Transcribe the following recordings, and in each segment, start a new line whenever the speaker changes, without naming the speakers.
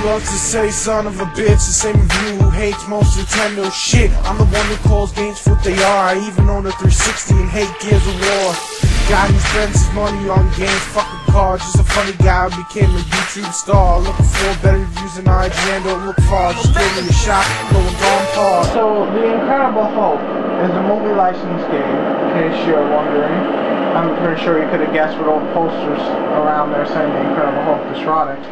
loves to say son of a bitch, the same of you who hates most Nintendo shit. I'm the one who calls games for what they are. I even own a 360 and hate Gears of War. Guy who spends his money on games, fucking cars. Just a funny guy who became a YouTube star. Looking for better reviews than IGN, don't look far. Just give me a shot, going on par.
So, The Incredible Hulk is a movie license game, in case you're wondering. I'm pretty sure you could have guessed with all the posters around there saying The Incredible Hulk Destructics.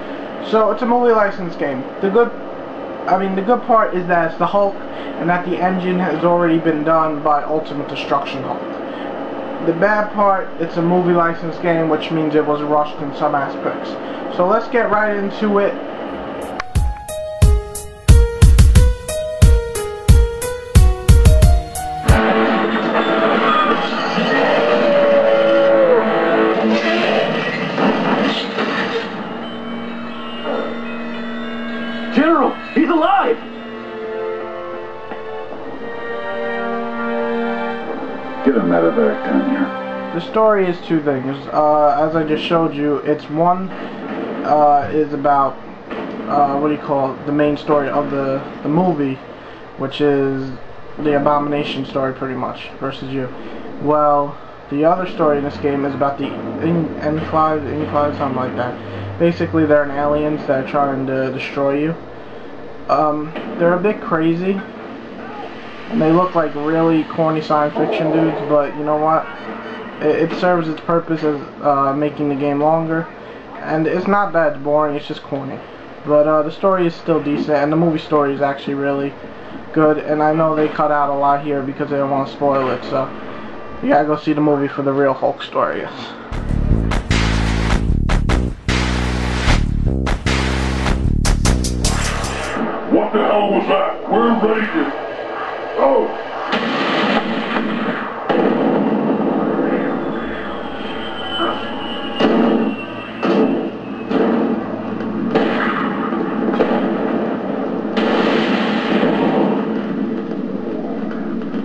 So, it's a movie license game. The good part is that it's the Hulk, and that the engine has already been done by Ultimate Destruction Hulk. The bad part, it's a movie license game, which means it was rushed in some aspects. So let's get right into it.
General, he's alive!
Get a medevac down here.
The story is two things. As I just showed you, it's one is about what do you call it, the main story of the movie, which is the Abomination story, pretty much, versus you. Well, the other story in this game is about the Enclave, something like that. Basically, they're an aliens that are trying to destroy you. They're a bit crazy. And they look like really corny science fiction dudes, but you know what? It serves its purpose as making the game longer. And it's not that boring, it's just corny. But the story is still decent, and the movie story is actually really good. And I know they cut out a lot here because they don't want to spoil it, so you gotta go see the movie for the real Hulk story. Yes.
What the hell was that? We're raided. Oh!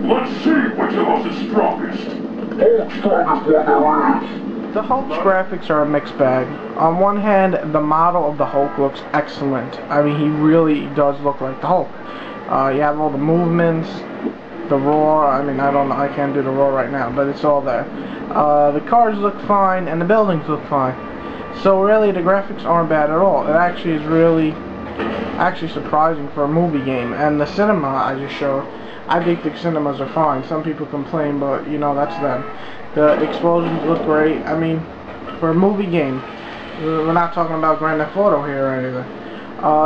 Let's see which of us is strongest.
The Hulk's graphics are a mixed bag. On one hand, the model of the Hulk looks excellent. I mean, he really does look like the Hulk. You have all the movements, the roar. I mean, I don't know, I can't do the roar right now, but it's all there. The cars look fine, and the buildings look fine. So really, the graphics aren't bad at all. It actually is really, surprising for a movie game. And the cinema I just showed, I think the cinemas are fine. Some people complain, but you know, that's them. The explosions look great. I mean, for a movie game, we're not talking about Grand Theft Auto here or anything.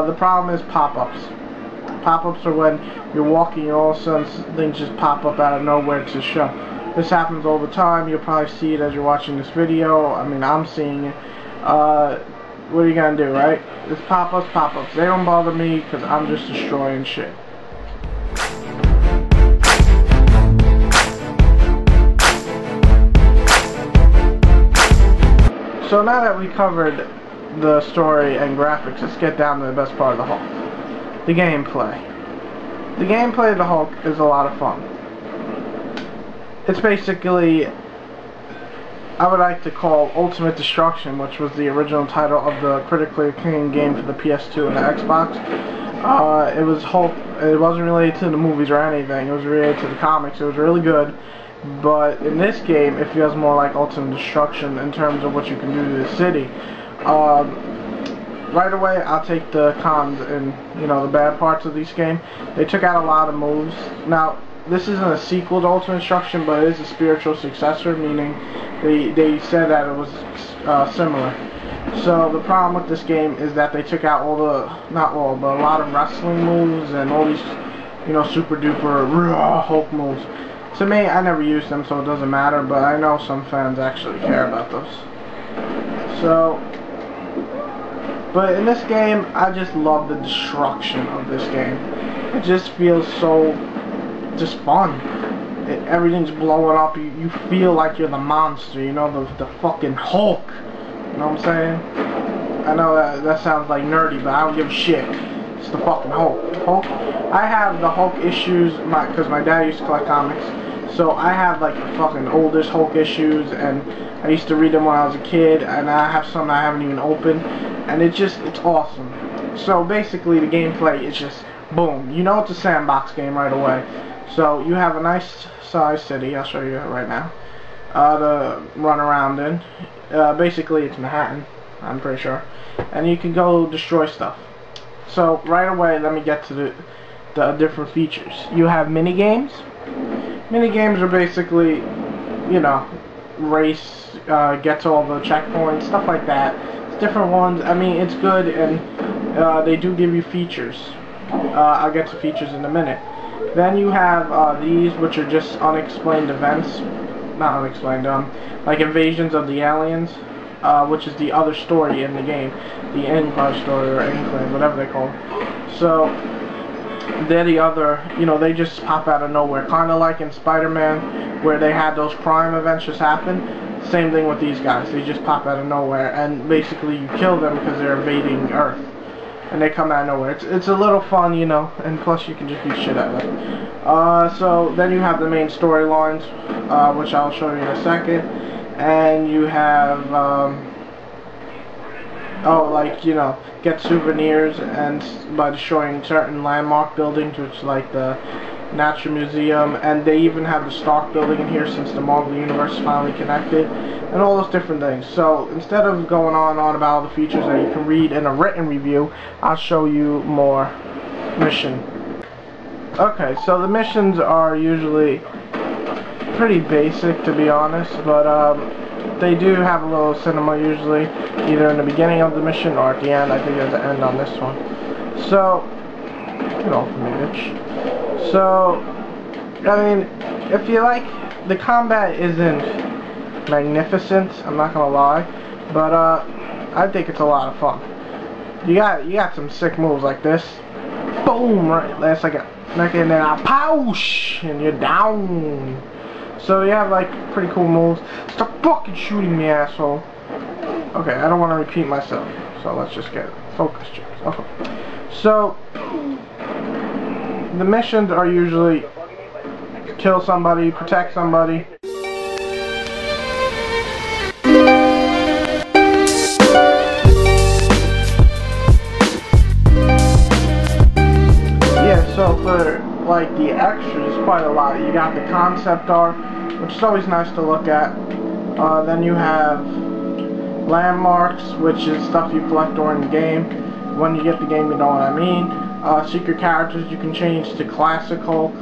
The problem is pop-ups. Pop-ups are when you're walking and all of a sudden things just pop up out of nowhere to show. This happens all the time. You'll probably see it as you're watching this video. I mean, I'm seeing it. What are you gonna do, right? It's pop-ups. They don't bother me because I'm just destroying shit. So now that we covered the story and graphics, let's get down to the best part of the Hulk. The gameplay. The gameplay of the Hulk is a lot of fun. It's basically, I would like to call Ultimate Destruction, which was the original title of the critically acclaimed game for the PS2 and the Xbox. It was Hulk. It wasn't related to the movies or anything. It was related to the comics. It was really good. But in this game, it feels more like Ultimate Destruction in terms of what you can do to the city. Right away, I'll take the cons and, you know, the bad parts of this game. They took out a lot of moves. Now, this isn't a sequel to Ultimate Destruction, but it is a spiritual successor, meaning they said that it was similar. So the problem with this game is that they took out all the, not all, but a lot of wrestling moves and all these, you know, super duper Hulk moves. To me, I never used them, so it doesn't matter, but I know some fans actually care about those. So, but in this game, I just love the destruction of this game. It just feels so, just fun. Everything's blowing up, you feel like you're the monster, you know, the fucking Hulk. You know what I'm saying? I know that sounds like nerdy, but I don't give a shit. It's the fucking Hulk. I have the Hulk issues, because my dad used to collect comics. So I have like the fucking oldest Hulk issues, and I used to read them when I was a kid, and I have some I haven't even opened, and it's awesome. So basically the gameplay is just boom. You know it's a sandbox game right away. So you have a nice sized city, I'll show you right now, to run around in. Basically it's Manhattan, I'm pretty sure. And you can go destroy stuff. So right away, let me get to the different features. You have mini games. Mini games are basically, you know, race, get to all the checkpoints, stuff like that. It's different ones. I mean, it's good, and they do give you features. I'll get to features in a minute. Then you have these, which are just unexplained events. Not unexplained, like invasions of the aliens, which is the other story in the game. The Enclave story, or Enclave, whatever they call it. So, they're the other, you know, they just pop out of nowhere. Kind of like in Spider-Man, where they had those crime events just happen. Same thing with these guys. They just pop out of nowhere, and basically you kill them because they're invading Earth. And they come out of nowhere. It's a little fun, you know, and plus you can just beat shit out of them. So then you have the main storylines, which I'll show you in a second. And you have, like, you know, get souvenirs and by destroying certain landmark buildings, which is like the Natural Museum, and they even have the Stark building in here since the Marvel Universe is finally connected, and all those different things. So instead of going on about all the features that you can read in a written review, I'll show you more mission. Okay, so the missions are usually pretty basic, to be honest, but they do have a little cinema usually, either in the beginning of the mission or at the end. I think there's an end on this one. So, get off of me, bitch. So, I mean, if you like, the combat isn't magnificent, I'm not gonna lie, but I think it's a lot of fun. You got some sick moves like this. Boom, right, last second, and then a pouch, and you're down. So you have like pretty cool moves. Stop fucking shooting me, asshole. Okay, I don't want to repeat myself, so let's just get focused. Okay. So the missions are usually kill somebody, protect somebody. Yeah, so for like the extras, quite a lot. You got the concept art, which is always nice to look at. Then you have landmarks, which is stuff you collect during the game. When you get the game, you know what I mean. Secret characters you can change to Classic Hulk,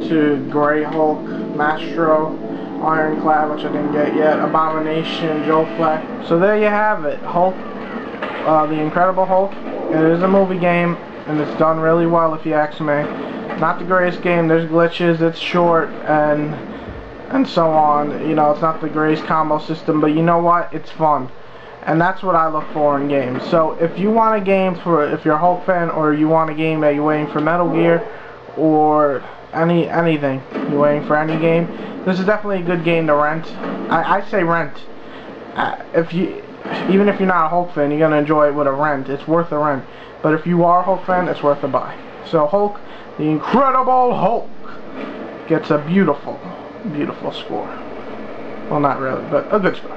to Grey Hulk, Mastro, Ironclad, which I didn't get yet, Abomination, Joe Fleck. So there you have it, Hulk, the Incredible Hulk. It is a movie game, and it's done really well if you ask me. Not the greatest game, there's glitches, it's short, and so on. You know, it's not the greatest combo system, but you know what? It's fun. And that's what I look for in games. So if you want a game if you're a Hulk fan, or you want a game that you're waiting for Metal Gear, or anything, you're waiting for any game, this is definitely a good game to rent. I say rent. Even if you're not a Hulk fan, you're gonna enjoy it with a rent. It's worth a rent. But if you are a Hulk fan, it's worth a buy. So Hulk, the Incredible Hulk, gets a beautiful, beautiful score. Well, not really, but a good score.